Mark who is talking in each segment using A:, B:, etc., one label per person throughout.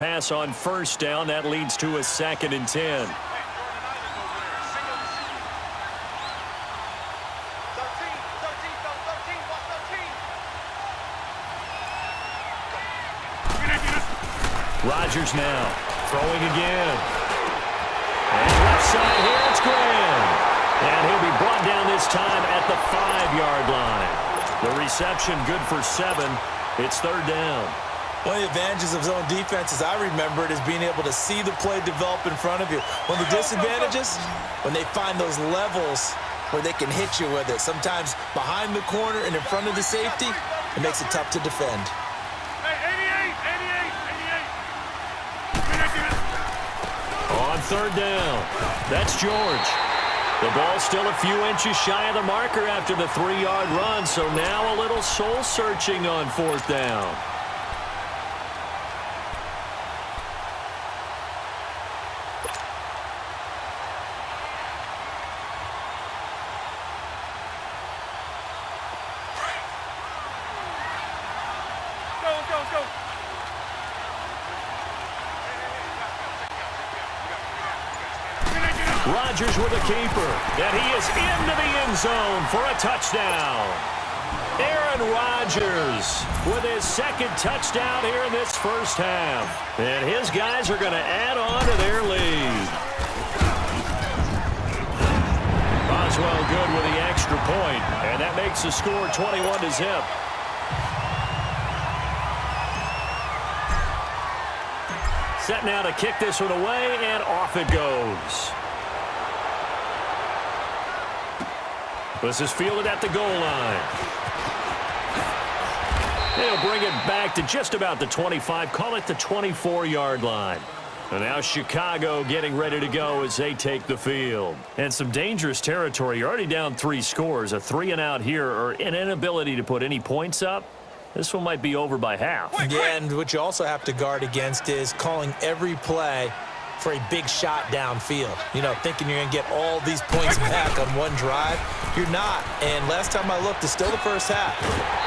A: Pass on first down. That leads to a 2nd and 10. Rodgers now throwing again. And left side here, it's Graham. And he'll be brought down this time at the 5-yard line. The reception good for 7. It's 3rd down.
B: One of the advantages of zone defense, as I remember it, is being able to see the play develop in front of you. One of the disadvantages, when they find those levels where they can hit you with it, sometimes behind the corner and in front of the safety, it makes it tough to defend.
A: On 3rd down, that's George. The ball still a few inches shy of the marker after the 3-yard run, so now a little soul-searching on 4th down. Rodgers with a keeper, and he is into the end zone for a touchdown. Aaron Rodgers with his 2nd touchdown here in this first half. And his guys are going to add on to their lead. Boswell good with the extra point, and that makes the score 21-0. Set now to kick this one away, and off it goes. This is fielded at the goal line. They'll bring it back to just about the 25, call it the 24-yard line. And now Chicago getting ready to go as they take the field. And some dangerous territory. You're already down 3 scores. A 3-and-out here or an inability to put any points up. This one might be over by half.
B: Yeah, and what you also have to guard against is calling every play for a big shot downfield. You know, thinking you're going to get all these points back on one drive. You're not. And last time I looked, it's still the first half.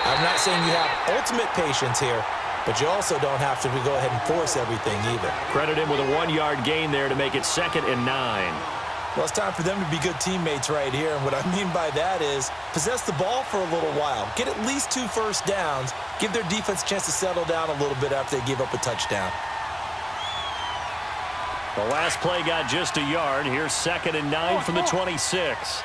B: I'm not saying you have ultimate patience here, but you also don't have to go ahead and force everything either.
A: Credit him with a 1-yard gain there to make it 2nd and 9.
B: Well, it's time for them to be good teammates right here. And what I mean by that is possess the ball for a little while. Get at least 2 first downs. Give their defense a chance to settle down a little bit after they give up a touchdown.
A: The last play got just a yard. Here's 2nd and 9 from the 26.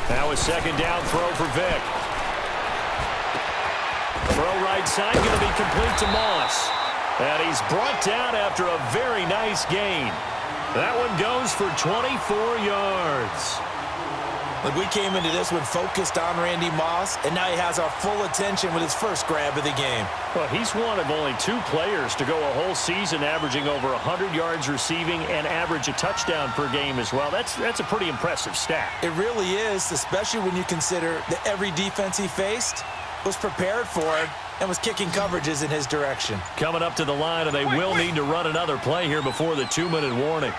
A: Now a 2nd down throw for Vic. Throw right side going to be complete to Moss. And he's brought down after a very nice gain. That one goes for 24 yards.
B: Look, we came into this one focused on Randy Moss, and now he has our full attention with his first grab of the game.
A: Well, he's one of only 2 players to go a whole season averaging over 100 yards receiving and average a touchdown per game as well. That's a pretty impressive stat.
B: It really is, especially when you consider that every defense he faced was prepared for it and was kicking coverages in his direction.
A: Coming up to the line, and they will need to run another play here before the 2-minute warning.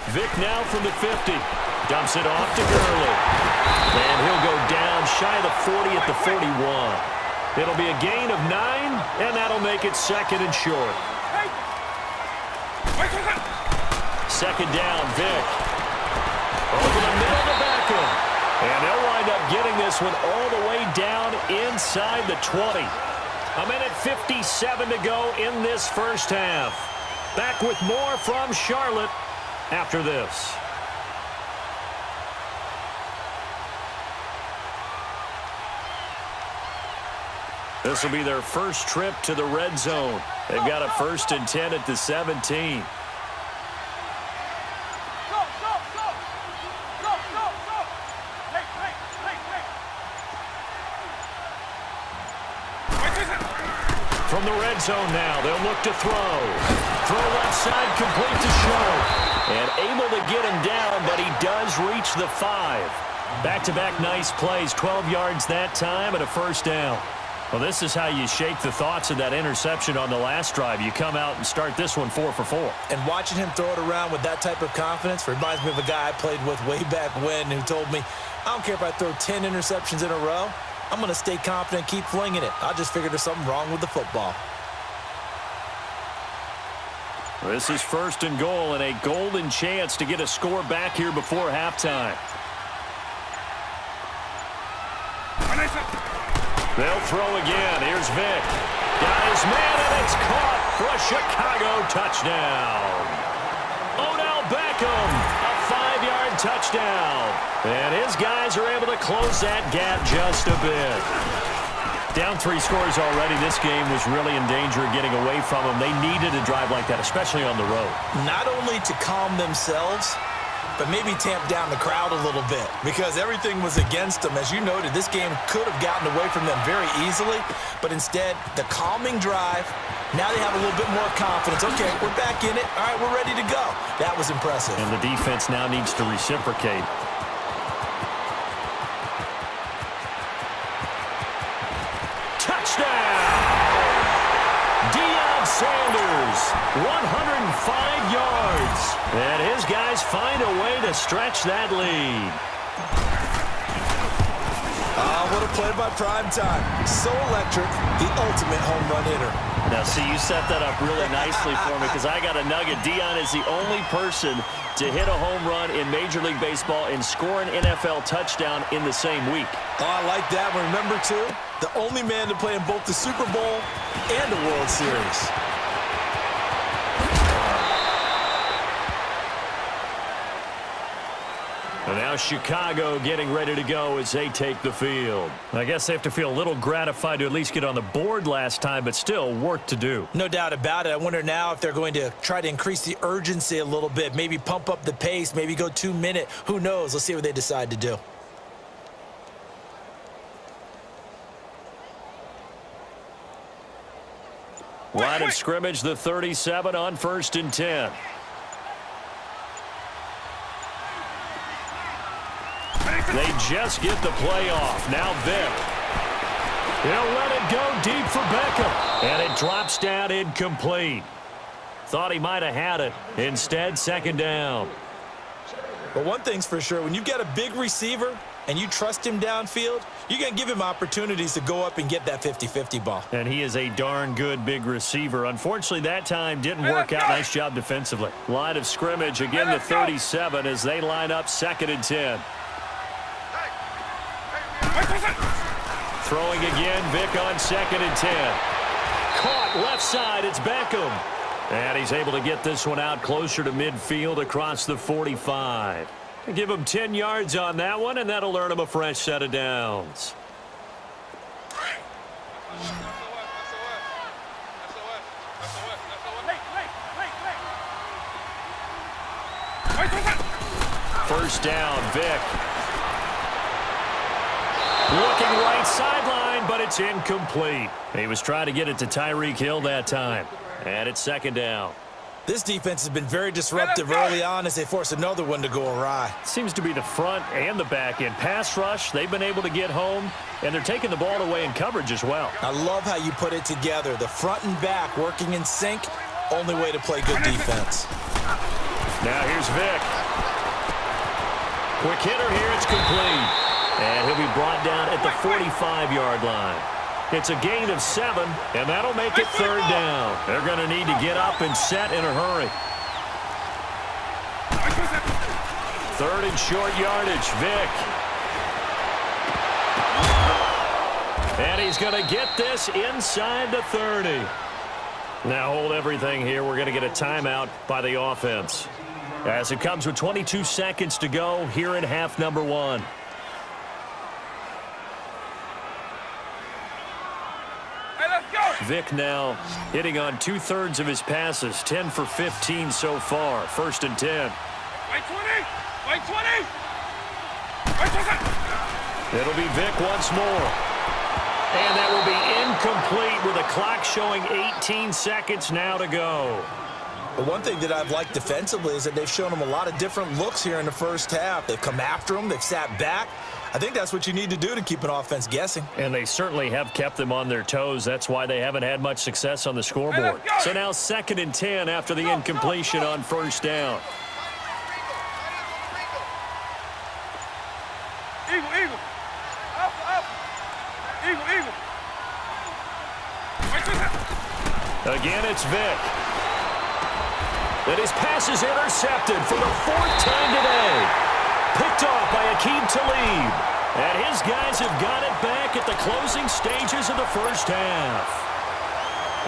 A: Vic now from the 50. Dumps it off to Gurley. And he'll go down shy of the 40 at the 41. It'll be a gain of 9, and that'll make it 2nd and short. 2nd down, Vic. Over the middle to Beckham. And they'll wind up getting this one all the way down inside the 20. A minute 57 to go in this first half. Back with more from Charlotte after this. This will be their first trip to the red zone. They've got a 1st and 10 at the 17. From the red zone now, they'll look to throw. Throw left side, complete to Show. And able to get him down, but he does reach the 5. Back-to-back nice plays, 12 yards that time and a 1st down. Well, this is how you shake the thoughts of that interception on the last drive. You come out and start this one 4 for 4.
B: And watching him throw it around with that type of confidence reminds me of a guy I played with way back when who told me, I don't care if I throw 10 interceptions in a row. I'm going to stay confident and keep flinging it. I just figured there's something wrong with the football.
A: This is 1st and goal and a golden chance to get a score back here before halftime. They'll throw again. Here's Vic. Got his man, and it's caught for a Chicago touchdown. Odell Beckham, a 5-yard touchdown. And his guys are able to close that gap just a bit. Down 3 scores already. This game was really in danger of getting away from them. They needed a drive like that, especially on the road.
B: Not only to calm themselves, but maybe tamp down the crowd a little bit because everything was against them. As you noted, this game could have gotten away from them very easily, but instead, the calming drive, now they have a little bit more confidence. Okay, we're back in it. All right, we're ready to go. That was impressive.
A: And the defense now needs to reciprocate. Touchdown! Deion Sanders, 105 yards. And his guys find a way to stretch that lead.
B: What a play by Prime Time. So electric, the ultimate home run hitter.
A: Now, see, you set that up really nicely for me because I got a nugget. Deion is the only person to hit a home run in Major League Baseball and score an NFL touchdown in the same week.
B: Oh, I like that one. Remember, too, the only man to play in both the Super Bowl and the World Series.
A: And now Chicago getting ready to go as they take the field. I guess they have to feel a little gratified to at least get on the board last time, but still work to do.
B: No doubt about it. I wonder now if they're going to try to increase the urgency a little bit, maybe pump up the pace, maybe go 2-minute. Who knows? Let's see what they decide to do.
A: Line of scrimmage, the 37 on 1st and 10. They just get the play off. Now Vic. He'll let it go deep for Beckham. And it drops down incomplete. Thought he might have had it. Instead, 2nd down.
B: But one thing's for sure, when you get a big receiver and you trust him downfield, you're going to give him opportunities to go up and get that 50-50 ball.
A: And he is a darn good big receiver. Unfortunately, that time didn't work out. Nice job defensively. Line of scrimmage, again the 37 as they line up 2nd and 10. Throwing again, Vic on 2nd and 10. Caught left side, it's Beckham. And he's able to get this one out closer to midfield across the 45. Give him 10 yards on that one, and that'll earn him a fresh set of downs. First down, Vic. Looking right sideline, but it's incomplete. He was trying to get it to Tyreek Hill that time. And it's 2nd down.
B: This defense has been very disruptive early on as they force another one to go awry.
A: Seems to be the front and the back end. Pass rush, they've been able to get home, and they're taking the ball away in coverage as well.
B: I love how you put it together. The front and back working in sync, only way to play good defense.
A: Now here's Vic. Quick hitter here, it's complete. And he'll be brought down at the 45-yard line. It's a gain of 7, and that'll make it 3rd down. They're going to need to get up and set in a hurry. 3rd and short yardage, Vic. And he's going to get this inside the 30. Now hold everything here. We're going to get a timeout by the offense. As it comes with 22 seconds to go here in half number 1. Vic now hitting on 2/3 of his passes, 10 for 15 so far. 1st and 10. It'll be Vic once more. And that will be incomplete with the clock showing 18 seconds now to go.
B: But one thing that I've liked defensively is that they've shown them a lot of different looks here in the first half. They've come after them. They've sat back. I think that's what you need to do to keep an offense guessing.
A: And they certainly have kept them on their toes. That's why they haven't had much success on the scoreboard. So now 2nd and 10 after the incompletion on first down.
C: Eagle. Eagle.
A: Again, it's Vick. And his pass is intercepted for the 4th time today. Picked off by Akeem Talib. And his guys have got it back at the closing stages of the first half.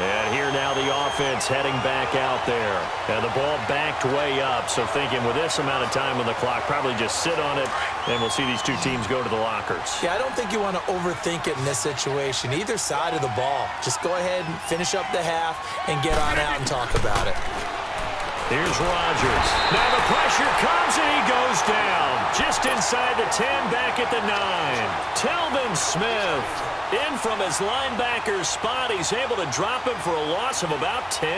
A: And here now the offense heading back out there. And the ball backed way up. So thinking with this amount of time on the clock, probably just sit on it, and we'll see these two teams go to the lockers.
B: Yeah, I don't think you want to overthink it in this situation. Either side of the ball. Just go ahead and finish up the half and get on out and talk about it.
A: Here's Rodgers. Now the pressure comes, and he goes down. Just inside the 10, back at the 9. Telvin Smith in from his linebacker spot. He's able to drop him for a loss of about 10.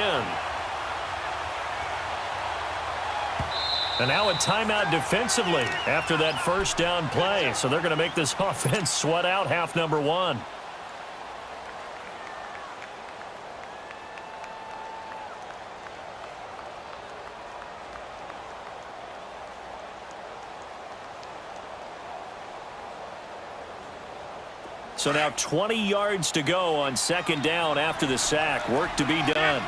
A: And now a timeout defensively after that first down play. So they're going to make this offense sweat out half number 1. So now 20 yards to go on 2nd down after the sack. Work to be done.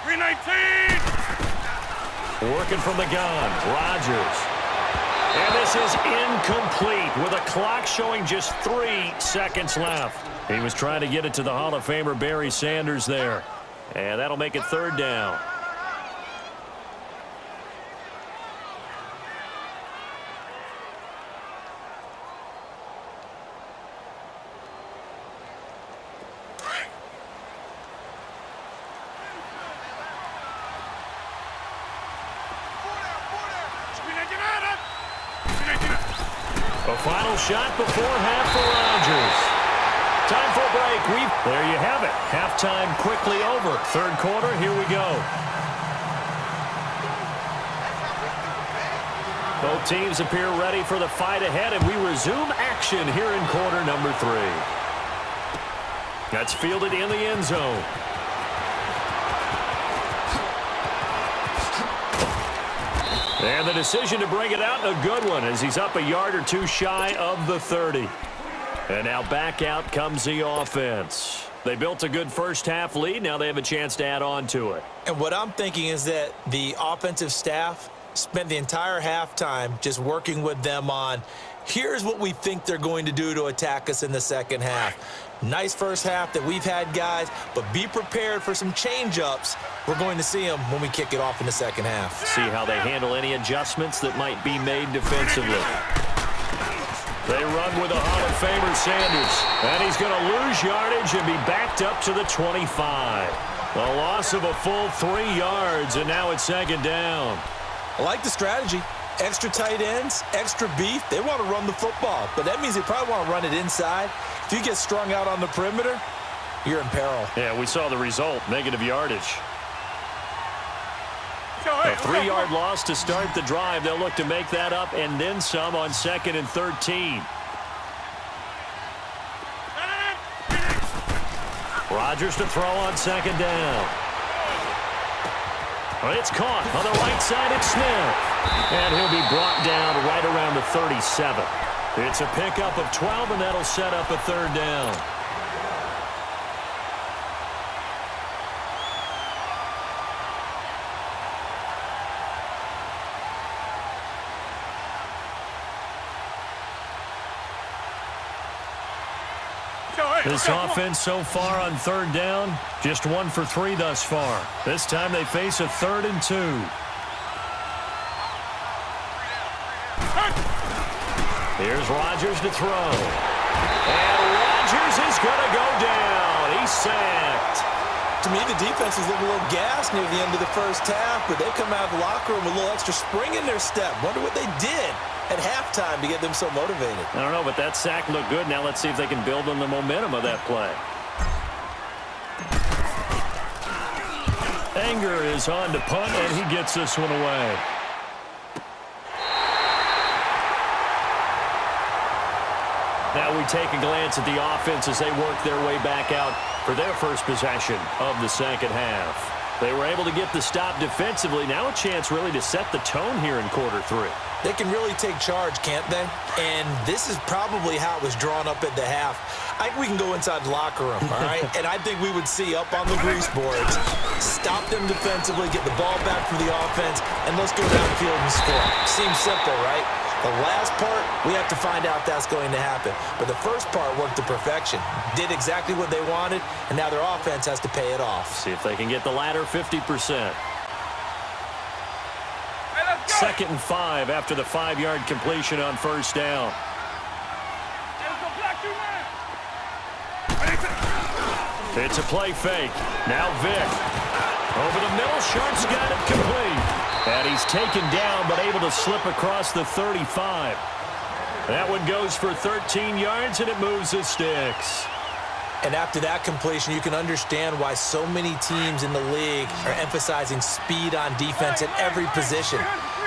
C: 319.
A: Working from the gun. Rodgers. And this is incomplete with a clock showing just 3 seconds left. He was trying to get it to the Hall of Famer Barry Sanders there. And that'll make it 3rd down. A final shot before half for Rodgers. Time for a break. There you have it. Halftime quickly over. 3rd quarter, here we go. Both teams appear ready for the fight ahead, and we resume action here in quarter number 3. That's fielded in the end zone. And the decision to bring it out, a good one, as he's up a yard or 2 shy of the 30. And now back out comes the offense. They built a good first half lead. Now they have a chance to add on to it.
B: And what I'm thinking is that the offensive staff spent the entire halftime just working with them on, here's what we think they're going to do to attack us in the second half. Nice first half that we've had, guys, but be prepared for some change-ups. We're going to see them when we kick it off in the second half.
A: See how they handle any adjustments that might be made defensively. They run with a Hall of Famer Sanders, and he's going to lose yardage and be backed up to the 25. A loss of a full 3 yards, and now it's 2nd down.
B: I like the strategy. Extra tight ends, extra beef. They want to run the football, but that means they probably want to run it inside. If you get strung out on the perimeter, you're in peril.
A: Yeah, we saw the result, negative yardage. A 3-yard loss to start the drive. They'll look to make that up and then some on 2nd and 13. Rodgers to throw on 2nd down. It's caught on the right side. It's Smith. And he'll be brought down right around the 37. It's a pickup of 12, and that'll set up a 3rd down. This offense so far on 3rd down, just 1 for 3 thus far. This time they face a 3rd and 2. Here's Rodgers to throw. And Rodgers is going to go down. He's sacked.
B: To me, the defense is looking a little gassed near the end of the first half, but they come out of the locker room with a little extra spring in their step. Wonder what they did at halftime to get them so motivated.
A: I don't know, but that sack looked good. Now let's see if they can build on the momentum of that play. Anger is on to punt, and he gets this one away. Now we take a glance at the offense as they work their way back out for their first possession of the second half. They were able to get the stop defensively. Now a chance really to set the tone here in quarter three.
B: They can really take charge, can't they? And this is probably how it was drawn up at the half. I think we can go inside the locker room, all right? And I think we would see up on the grease boards, stop them defensively, get the ball back for the offense, and let's go downfield and score. Seems simple, right? The last part, we have to find out that's going to happen. But the first part worked to perfection. Did exactly what they wanted, and now their offense has to pay it off.
A: See if they can get the latter 50%. 2nd and 5 after the 5-yard completion on first down. It's a play fake. Now Vic. Over the middle, Sharp's got it complete. And he's taken down, but able to slip across the 35. That one goes for 13 yards, and it moves the sticks.
B: And after that completion, you can understand why so many teams in the league are emphasizing speed on defense at every position.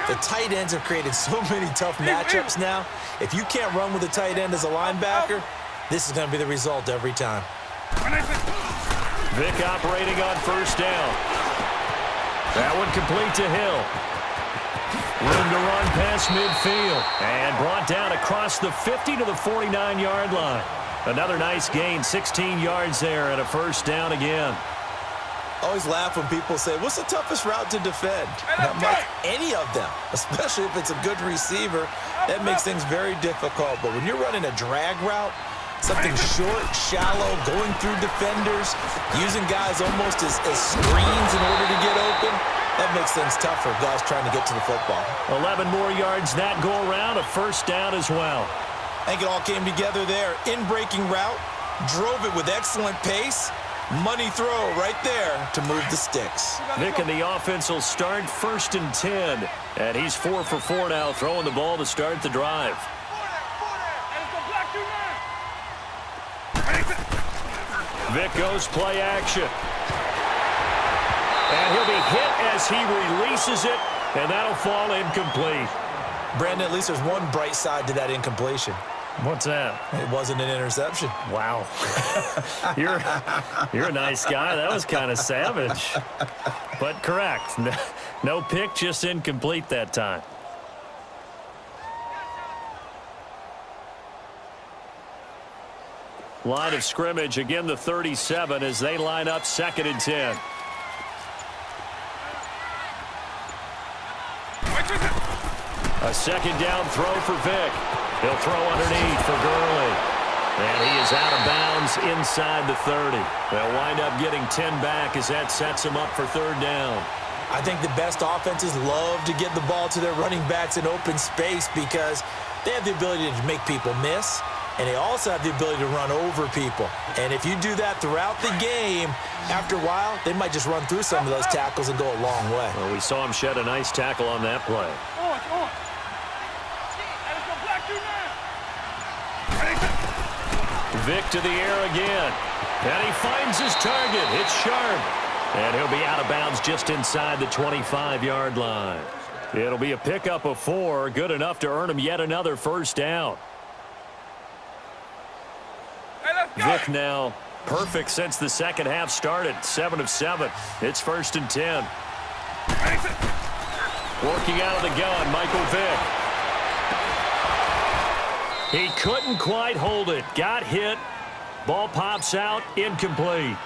B: The tight ends have created so many tough matchups now. If you can't run with a tight end as a linebacker, this is going to be the result every time.
A: Vic operating on first down. That one complete to Hill. Room to run past midfield. And brought down across the 50 to the 49-yard line. Another nice gain, 16 yards there and a first down again.
B: Always laugh when people say, what's the toughest route to defend? Not much, any of them, especially if it's a good receiver. That makes things very difficult. But when you're running a drag route, something short, shallow, going through defenders, using guys almost as screens in order to get open, that makes things tough for guys trying to get to the football.
A: 11 more yards that go around, a first down as well.
B: I think it all came together there. In-breaking route, drove it with excellent pace. Money throw right there to move the sticks.
A: Vic and the offense will start 1st and 10. And he's 4 for 4 now, throwing the ball to start the drive. Vic goes play action. And he'll be hit as he releases it, and that'll fall incomplete.
B: Brandon, at least there's one bright side to that incompletion.
A: What's that?
B: It wasn't an interception.
A: Wow. You're a nice guy. That was kind of savage. But correct. No pick, just incomplete that time. Line of scrimmage, again the 37 as they line up 2nd and 10. A 2nd down throw for Vic. He'll throw underneath for Gurley. And he is out of bounds inside the 30. They'll wind up getting 10 back as that sets him up for 3rd down.
B: I think the best offenses love to get the ball to their running backs in open space because they have the ability to make people miss, and they also have the ability to run over people. And if you do that throughout the game, after a while, they might just run through some of those tackles and go a long way.
A: Well, we saw him shed a nice tackle on that play. Vic to the air again. And he finds his target. It's Sharp. And he'll be out of bounds just inside the 25-yard line. It'll be a pickup of 4, good enough to earn him yet another first down. Vic now perfect since the second half started. 7 of 7. It's 1st and 10. Working out of the gun, Michael Vick. He couldn't quite hold it. Got hit. Ball pops out. Incomplete.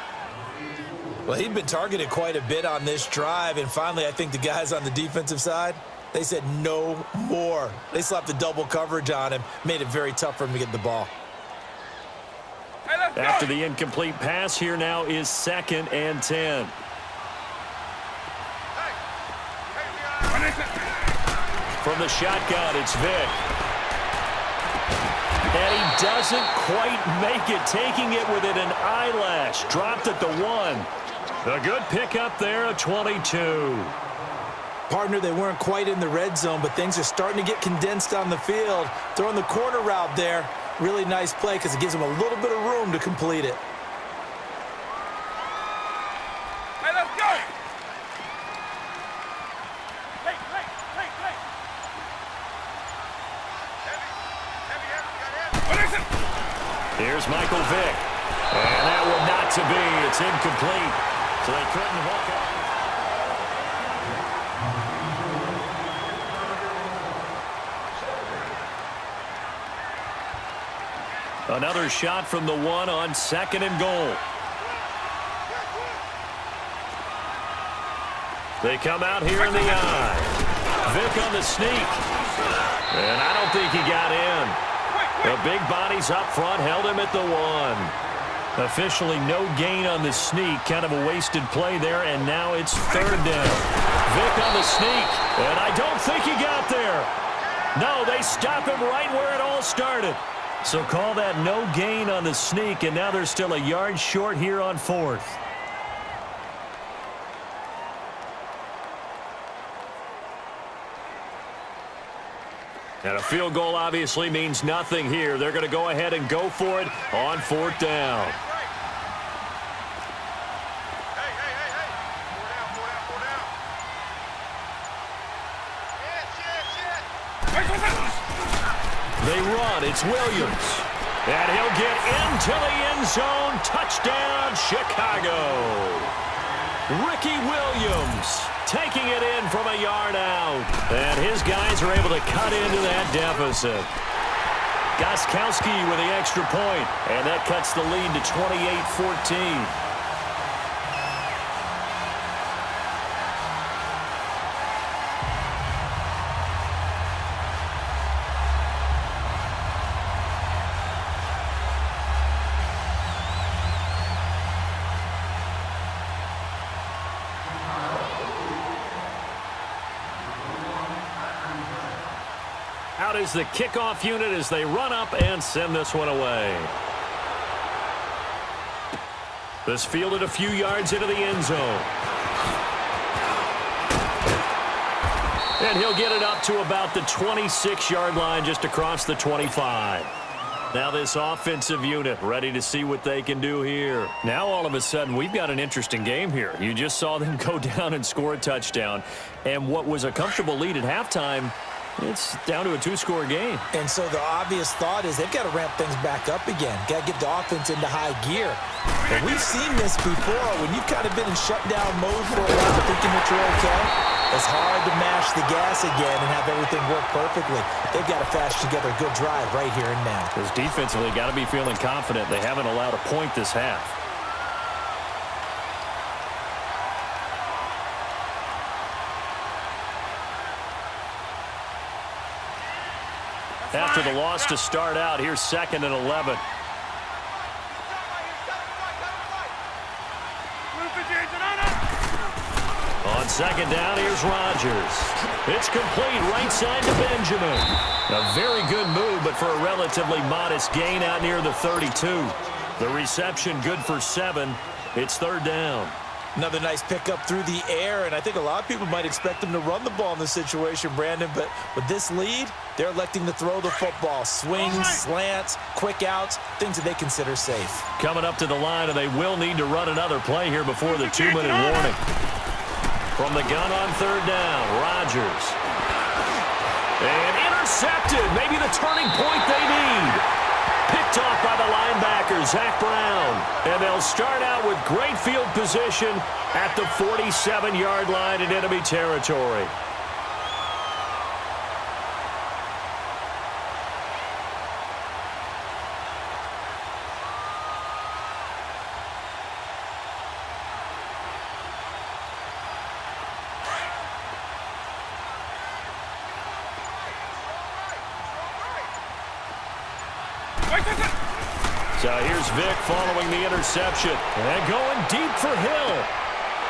B: Well, he'd been targeted quite a bit on this drive, and finally I think the guys on the defensive side, they said no more. They slapped the double coverage on him, made it very tough for him to get the ball.
A: After the incomplete pass, here now is 2nd and 10. From the shotgun, it's Vic. And he doesn't quite make it, taking it within an eyelash. Dropped at the 1. A good pickup there, a 22.
B: Partner, they weren't quite in the red zone, but things are starting to get condensed on the field. Throwing the corner route there. Really nice play because it gives them a little bit of room to complete it.
A: Here's Michael Vick. And that one not to be. It's incomplete. So they couldn't hook up. Another shot from the one on 2nd and goal. They come out here in the eye. Vick on the sneak. And I don't think he got in. The big bodies up front held him at the one. Officially no gain on the sneak. Kind of a wasted play there, and now it's 3rd down. Vick on the sneak, and I don't think he got there. No, they stop him right where it all started. So call that no gain on the sneak, and now they're still a yard short here on 4th. And a field goal obviously means nothing here. They're going to go ahead and go for it on 4th down. They run. It's Williams. And he'll get into the end zone. Touchdown, Chicago. Ricky Williams taking it in from a yard out. And his guys are able to cut into that deficit. Gostkowski with the extra point. And that cuts the lead to 28-14. Out is the kickoff unit as they run up and send this one away. This fielded a few yards into the end zone. And he'll get it up to about the 26-yard line, just across the 25. Now this offensive unit ready to see what they can do here. Now all of a sudden we've got an interesting game here. You just saw them go down and score a touchdown. And what was a comfortable lead at halftime, it's down to a 2-score game.
B: And so the obvious thought is they've got to ramp things back up again. Got to get the offense into high gear. And we've seen this before. When you've kind of been in shutdown mode for a while thinking that you're okay, it's hard to mash the gas again and have everything work perfectly. They've got to flash together a good drive right here and now.
A: Because defensively, got to be feeling confident. They haven't allowed a point this half. After the loss to start out, here's 2nd and 11. On 2nd down, here's Rodgers. It's complete right side to Benjamin. A very good move, but for a relatively modest gain out near the 32. The reception good for 7. It's 3rd down.
B: Another nice pickup through the air, and I think a lot of people might expect them to run the ball in this situation, Brandon, but with this lead, they're electing to throw the football. Swings, slants, quick outs, things that they consider safe.
A: Coming up to the line, and they will need to run another play here before the 2-minute warning. From the gun on 3rd down, Rodgers. And intercepted, maybe the turning point they need. Picked off by the linebacker, Zach Brown. And they'll start out with great field position at the 47-yard line in enemy territory. So here's Vick following the interception. And going deep for Hill.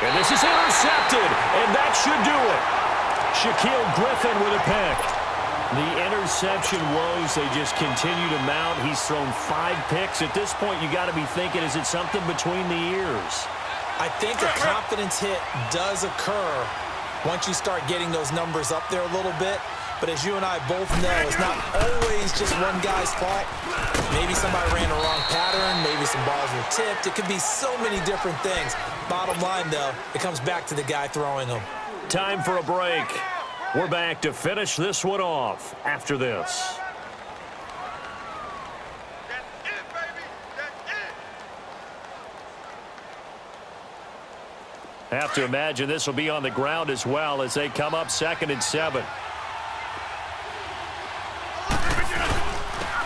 A: And this is intercepted. And that should do it. Shaquille Griffin with a pick. The interception woes, they just continue to mount. He's thrown 5 picks. At this point, you got to be thinking, is it something between the ears?
B: I think a confidence hit does occur once you start getting those numbers up there a little bit. But as you and I both know, it's not always just one guy's fault. Maybe somebody ran the wrong pattern. Maybe some balls were tipped. It could be so many different things. Bottom line, though, it comes back to the guy throwing them.
A: Time for a break. We're back to finish this one off after this.
C: That's it, baby.
A: Have to imagine this will be on the ground as well as they come up 2nd and 7.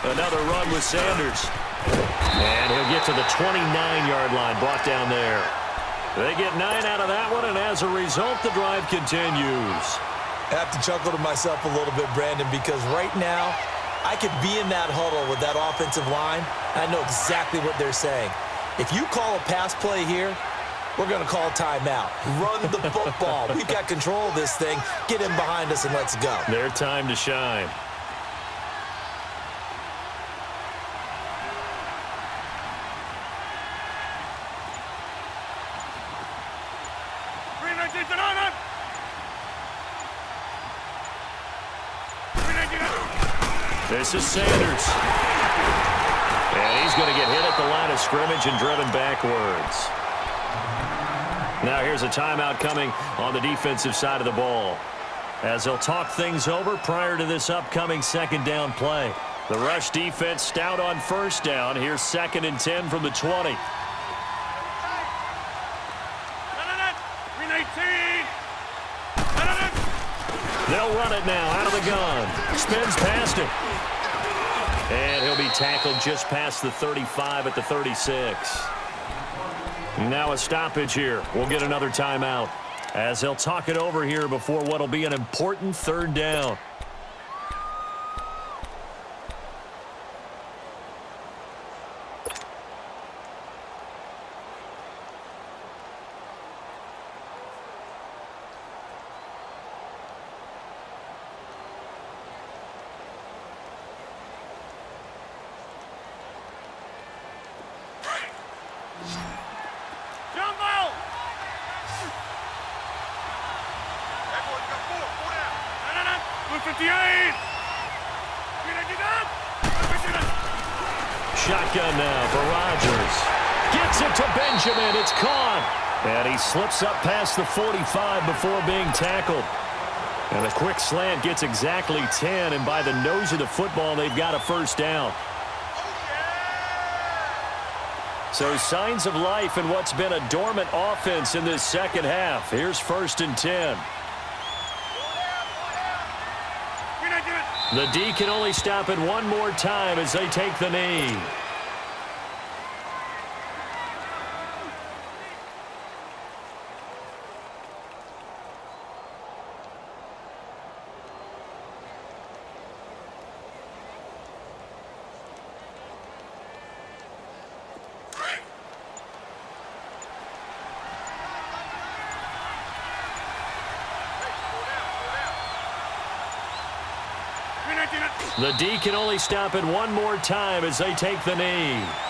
A: Another run with Sanders. And he'll get to the 29-yard line, brought down there. They get 9 out of that one, and as a result, the drive continues.
B: I have to chuckle to myself a little bit, Brandon, because right now, I could be in that huddle with that offensive line. I know exactly what they're saying. If you call a pass play here, we're going to call timeout. Run the football. We've got control of this thing. Get in behind us and let's go.
A: Their time to shine. This is Sanders. And he's going to get hit at the line of scrimmage and driven backwards. Now here's a timeout coming on the defensive side of the ball, as they'll talk things over prior to this upcoming 2nd down play. The rush defense stout on 1st down. Here's 2nd and 10 from the 20. They'll run it now out of the gun. Spins past it. And he'll be tackled just past the 35 at the 36. Now a stoppage here. We'll get another timeout as they'll talk it over here before what will be an important 3rd down. Shotgun now for Rodgers. Gets it to Benjamin. It's caught. And he slips up past the 45 before being tackled. And a quick slant gets exactly 10. And by the nose of the football, they've got a 1st down. So signs of life in what's been a dormant offense in this 2nd half. Here's 1st and 10. The D can only stop it one more time as they take the knee. The D can only stop it one more time as they take the knee.